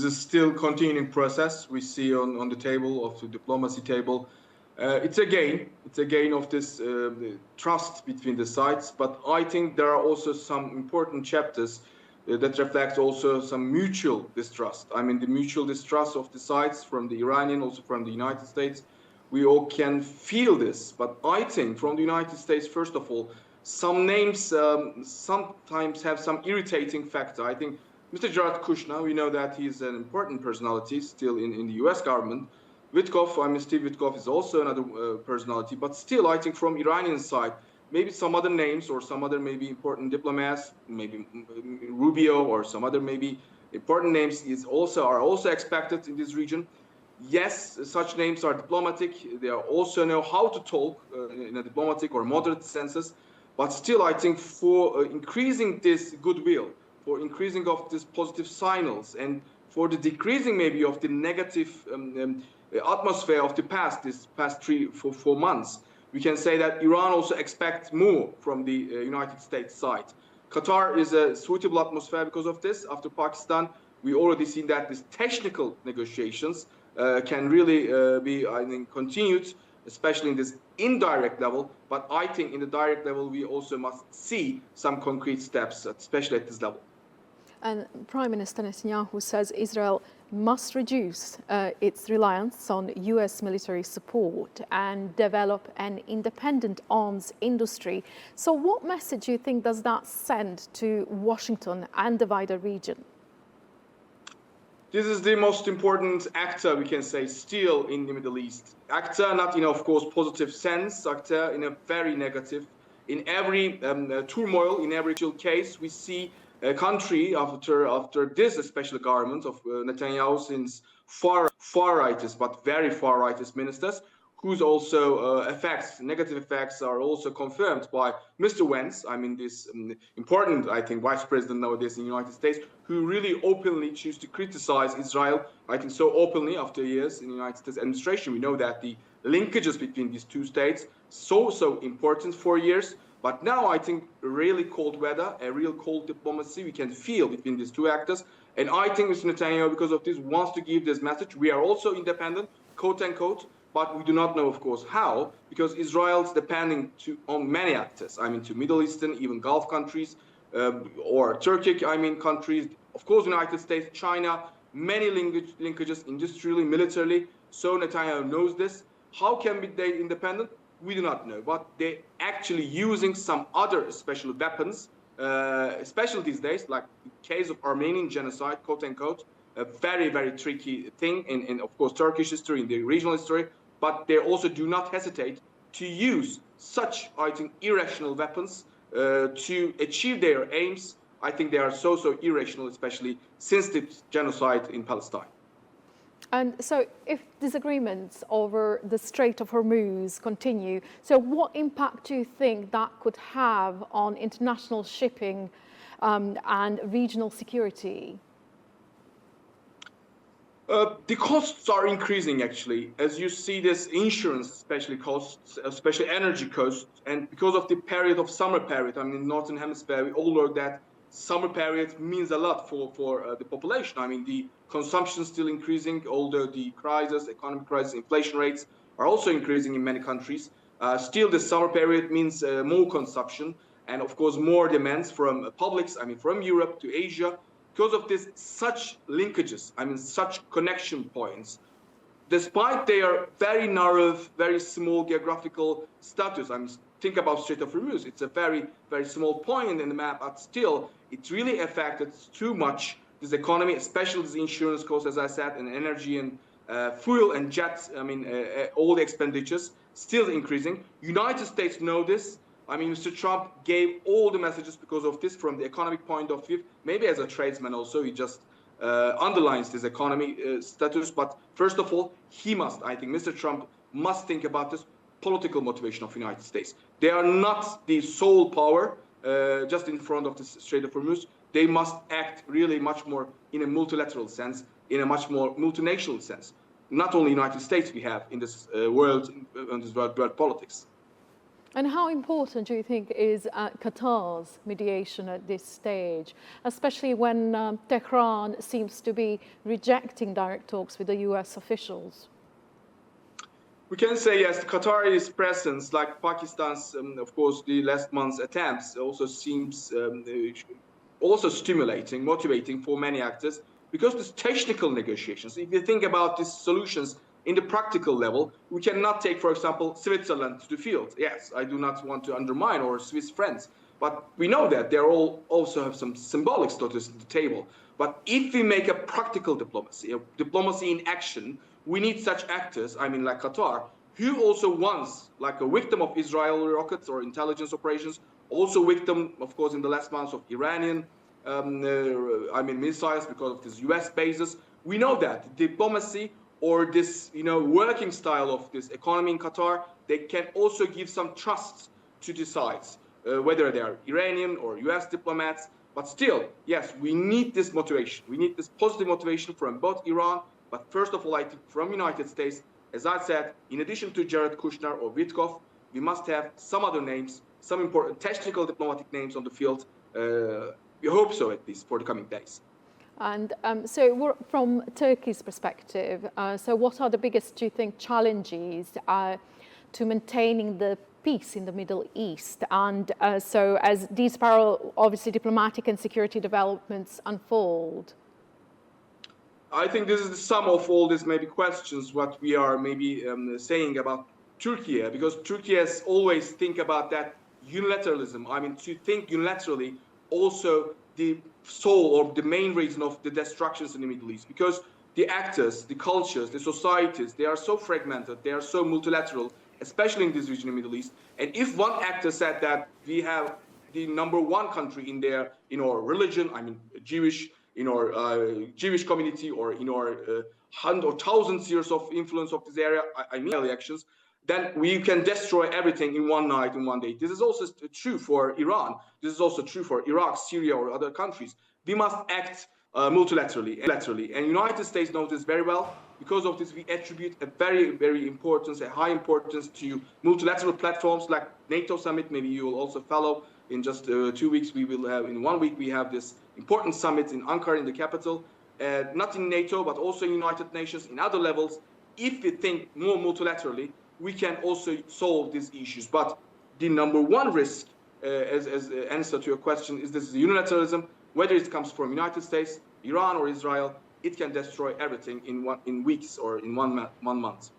This is still continuing process we see on the table of the diplomacy table. It's a gain of this trust between the sides. But I think there are also some important chapters that reflect also some mutual distrust. I mean, the mutual distrust of the sides from the Iranian, also from the United States. We all can feel this. But I think from the United States, first of all, some names sometimes have some irritating factor. I think Mr. Jared Kushner, we know that he's an important personality still in the U.S. government. Witkoff, I mean, Steve Witkoff is also another personality. But still, I think from Iranian side, maybe some other names or some other maybe important diplomats, maybe Rubio or some other maybe important names are also expected in this region. Yes, such names are diplomatic. They also know how to talk in a diplomatic or moderate senses. But still, I think for increasing this goodwill, for increasing of these positive signals, and for the decreasing maybe of the negative atmosphere of the past 3-4 months, we can say that Iran also expects more from the United States side. Qatar is a suitable atmosphere because of this. After Pakistan, we already seen that these technical negotiations can really be, I think, continued, especially in this indirect level. But I think in the direct level, we also must see some concrete steps, especially at this level. And Prime Minister Netanyahu says Israel must reduce its reliance on U.S. military support and develop an independent arms industry. So what message do you think does that send to Washington and the wider region? This is the most important actor, we can say, still in the Middle East. Actor, not in, of course, positive sense, actor in a very negative. In every turmoil, in every case, we see a country after this special government of Netanyahu, since far rightist, but very far rightist ministers, whose also negative effects are also confirmed by Mr. Vance. I mean, this important, I think, vice president nowadays in the United States, who really openly choose to criticize Israel, I think so openly after years in the United States administration. We know that the linkages between these two states so important for years. But now I think really cold weather, a real cold diplomacy we can feel between these two actors. And I think Mr. Netanyahu, because of this, wants to give this message. We are also independent, quote unquote, but we do not know, of course, how, because Israel's depending on many actors. I mean, to Middle Eastern, even Gulf countries, or Turkic, I mean, countries, of course, United States, China, many linkages industrially, militarily. So Netanyahu knows this. How can they be independent? We do not know, but they're actually using some other special weapons, especially these days, like the case of Armenian genocide, quote unquote, a very, very tricky thing in of course, Turkish history, in the regional history, but they also do not hesitate to use such, I think, irrational weapons to achieve their aims. I think they are so irrational, especially since the genocide in Palestine. And so if disagreements over the Strait of Hormuz continue, so what impact do you think that could have on international shipping and regional security? The costs are increasing, actually. As you see, this insurance, especially costs, especially energy costs, and because of the period of summer period, I mean, in Northern Hemisphere, we all know that summer period means a lot for the population. I mean, the consumption is still increasing, although the crisis, economic crisis, inflation rates are also increasing in many countries. Still, the summer period means more consumption and, of course, more demands from publics, I mean, from Europe to Asia. Because of this, such linkages, I mean, such connection points, despite their very narrow, very small geographical status, I mean, think about Strait of Hormuz. It's a very, very small point in the map, but still, it really affected too much this economy, especially this insurance costs, as I said, and energy and fuel and jets. I mean, all the expenditures still increasing. United States know this. I mean, Mr. Trump gave all the messages because of this from the economic point of view. Maybe as a tradesman also, he just underlines this economy status. But first of all, I think Mr. Trump must think about this political motivation of the United States. They are not the sole power just in front of the Strait of Hormuz. They must act really much more in a multilateral sense, in a much more multinational sense. Not only United States we have in this world, in this world politics. And how important do you think is Qatar's mediation at this stage, especially when Tehran seems to be rejecting direct talks with the U.S. officials? We can say yes, Qatar's presence, like Pakistan's, of course, the last month's attempts, also seems also stimulating, motivating for many actors, because these technical negotiations, if you think about these solutions in the practical level, we cannot take, for example, Switzerland to the field. Yes, I do not want to undermine our Swiss friends, but we know that they all also have some symbolic status at the table. But if we make a practical diplomacy, a diplomacy in action, we need such actors, I mean, like Qatar, who also once, like a victim of Israeli rockets or intelligence operations, also victim, of course, in the last months of Iranian, missiles because of these U.S. bases. We know that diplomacy or this, working style of this economy in Qatar, they can also give some trust to the sides, whether they are Iranian or U.S. diplomats. But still, yes, we need this motivation. We need this positive motivation from both Iran, but first of all, I think from United States. As I said, in addition to Jared Kushner or Witkoff, we must have some other names, some important technical diplomatic names on the field. We hope so, at least, for the coming days. And so from Turkey's perspective, so what are the biggest, do you think, challenges to maintaining the peace in the Middle East? And so as these parallel, obviously, diplomatic and security developments unfold? I think this is the sum of all these maybe questions, what we are maybe saying about Turkey, because Turkey has always think about that unilateralism. I mean, to think unilaterally, also the soul or the main reason of the destructions in the Middle East, because the actors, the cultures, the societies, they are so fragmented, they are so multilateral, especially in this region in the Middle East. And if one actor said that we have the number one country in our religion, I mean, Jewish, in our Jewish community, or in our hundreds or thousands years of influence of this area, I mean, actions, then we can destroy everything in one night, in one day. This is also true for Iran. This is also true for Iraq, Syria, or other countries. We must act multilaterally. And United States knows this very well. Because of this, we attribute a very, very importance, a high importance to multilateral platforms like NATO summit. Maybe you will also follow. In just 2 weeks, we will have, in 1 week, we have this important summit in Ankara, in the capital, not in NATO, but also in United Nations, in other levels. If we think more multilaterally, we can also solve these issues. But the number one risk, as answer to your question, is this unilateralism. Whether it comes from United States, Iran, or Israel, it can destroy everything in weeks or in one month.